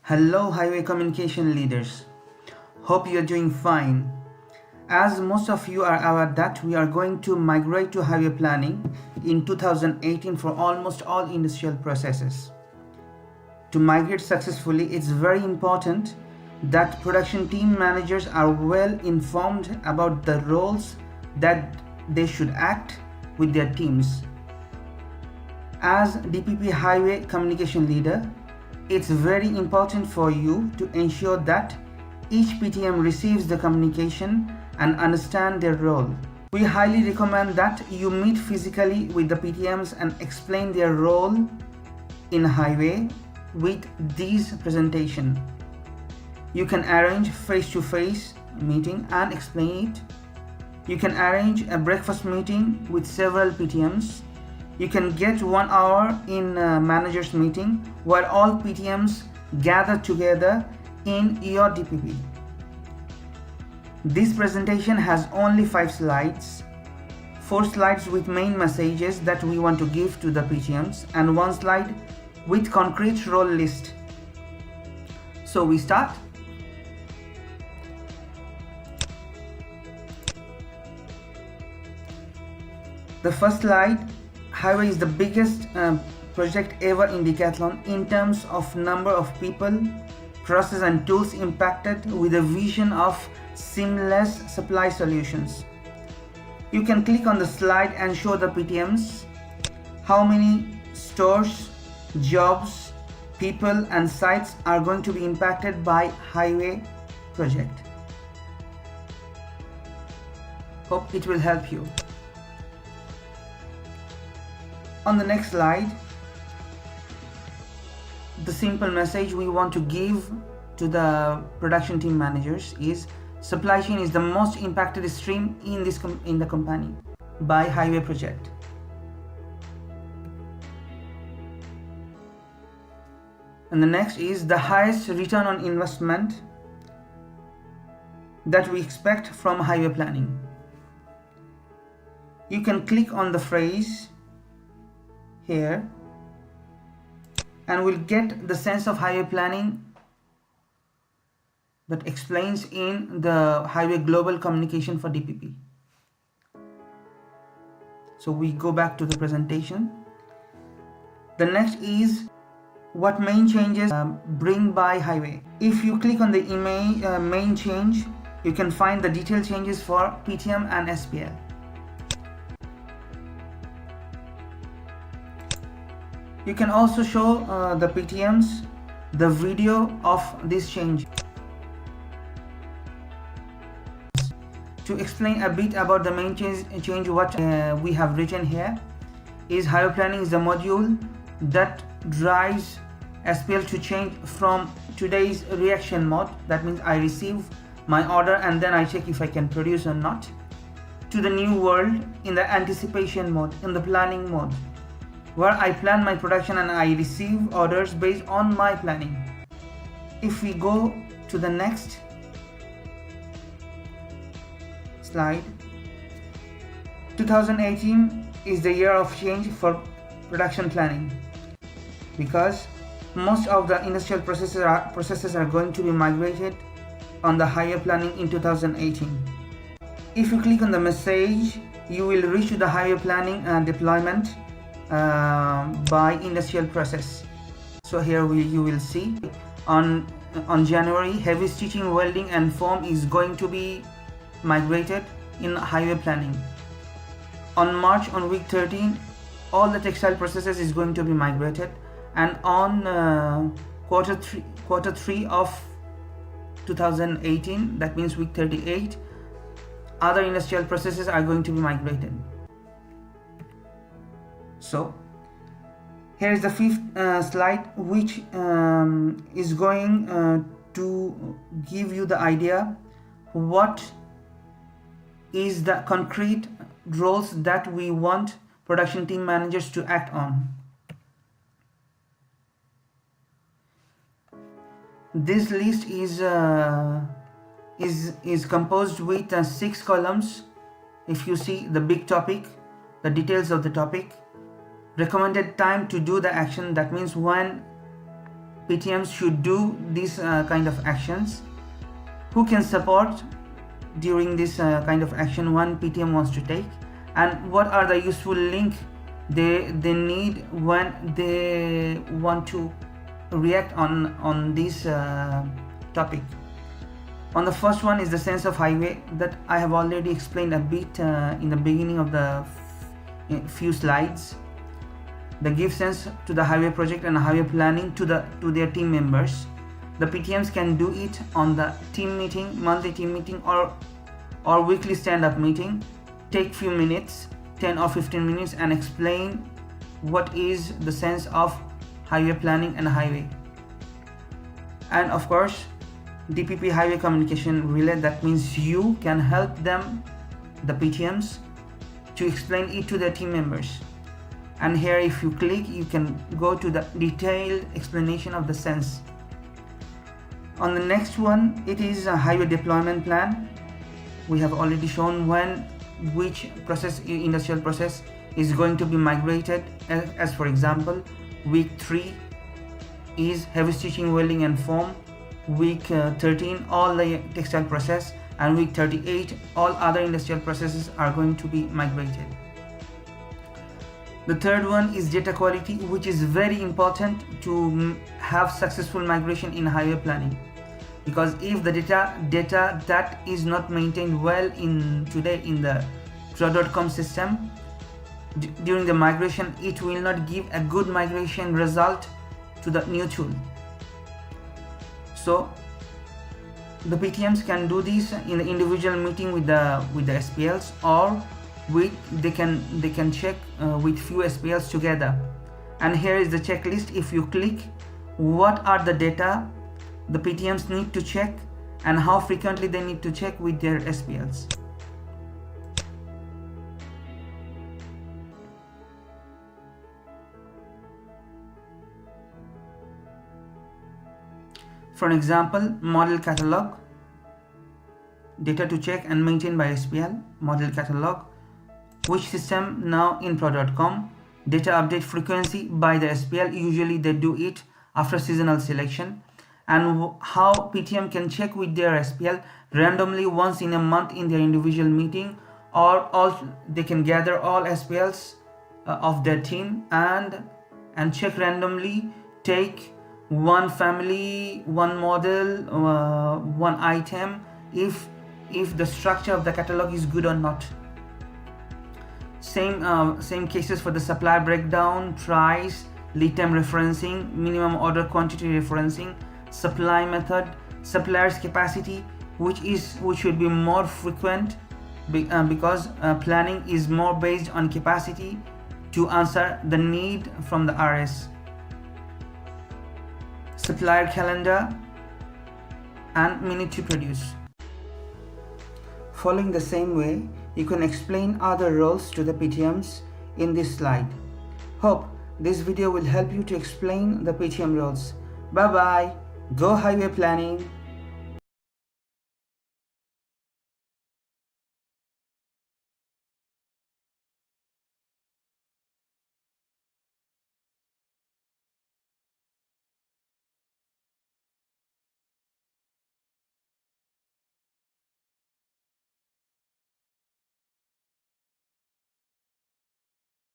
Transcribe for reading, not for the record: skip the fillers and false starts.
Hello highway communication leaders. Hope you are doing fine. As most of you are aware that we are going to migrate to highway planning in 2018 for almost all industrial processes. To migrate successfully, it's very important that production team managers are well informed about the roles that they should act with their teams. As DPP highway communication leader, it's very important for you to ensure that each PTM receives the communication and understand their role. We highly recommend that you meet physically with the PTMs and explain their role in highway with these presentation. You can arrange face-to-face meeting and explain it. You can arrange a breakfast meeting with several PTMs. You can get 1 hour in a manager's meeting where all PTMs gather together in your DPP. This presentation has only 5 slides, 4 slides with main messages that we want to give to the PTMs and 1 slide with concrete role list. So we start. The first slide. Highway is the biggest project ever in Decathlon in terms of number of people, process and tools impacted, with a vision of seamless supply solutions. You can click on the slide and show the PTMs how many stores, jobs, people and sites are going to be impacted by highway project. Hope it will help you. On the next slide, the simple message we want to give to the production team managers is supply chain is the most impacted stream in the company by highway project. And the next is the highest return on investment that we expect from highway planning. You can click on the phrase here and we'll get the sense of highway planning that explains in the highway global communication for DPP. So we go back to the presentation. The next is what main changes bring by highway. If you click on the main change, you can find the detailed changes for PTM and SPL. You can also show the PTMs the video of this change. To explain a bit about the main change what we have written here is highway planning is the module that drives SPL to change from today's reaction mode, that means I receive my order and then I check if I can produce or not, to the new world in the anticipation mode, in the planning mode, where I plan my production and I receive orders based on my planning. If we go to the next slide, 2018 is the year of change for production planning because most of the industrial processes are going to be migrated on the highway planning in 2018. If you click on the message, you will reach to the highway planning and deployment by industrial process. So here you will see on January, heavy stitching, welding and foam is going to be migrated in highway planning. On March, on week 13, all the textile processes is going to be migrated, and on quarter three of 2018, that means week 38, other industrial processes are going to be migrated. So here is the fifth slide, which is going to give you the idea what is the concrete roles that we want production team managers to act on. This list is composed with 6 columns. If you see the big topic, the details of the topic, recommended time to do the action, that means when PTMs should do these kind of actions, who can support during this kind of action one PTM wants to take, and what are the useful link they need when they want to react on this topic. On the first one is the sense of highway that I have already explained a bit in the beginning of the few slides. They give sense to the highway project and highway planning to their team members. The PTMs can do it on the team meeting, monthly team meeting, or weekly stand-up meeting. Take few minutes, 10 or 15 minutes, and explain what is the sense of highway planning and highway. And of course, DPP highway communication relay, that means you can help them, the PTMs, to explain it to their team members. And here if you click, you can go to the detailed explanation of the sense. On the next one, it is a highway deployment plan. We have already shown which process, industrial process, is going to be migrated. As for example, week 3 is heavy stitching, welding and foam. Week 13 all the textile process, and week 38 all other industrial processes are going to be migrated. The third one is data quality, which is very important to have successful migration in highway planning, because if the data that is not maintained well today in the Comm system, during the migration it will not give a good migration result to the new tool. So the PTMs can do this in the individual meeting with the SPLs, or they can check with few SPLs together. And here is the checklist. If you click, what are the data the PTMs need to check and how frequently they need to check with their SPLs. For example, model catalog, data to check and maintain by SPL, model catalog, which system now in Pro.com, data update frequency by the SPL, usually they do it after seasonal selection, and how PTM can check with their SPL randomly once in a month in their individual meeting, or they can gather all SPLs of their team and check randomly, take one family, one model, one item, if the structure of the catalog is good or not. Same cases for the supplier breakdown, price, lead time referencing, minimum order quantity referencing, supply method, supplier's capacity, which should be more frequent because planning is more based on capacity to answer the need from the RS. Supplier calendar and minute to produce. Following the same way, you can explain other roles to the PTMs in this slide. Hope this video will help you to explain the PTM roles. Bye bye. Go highway planning.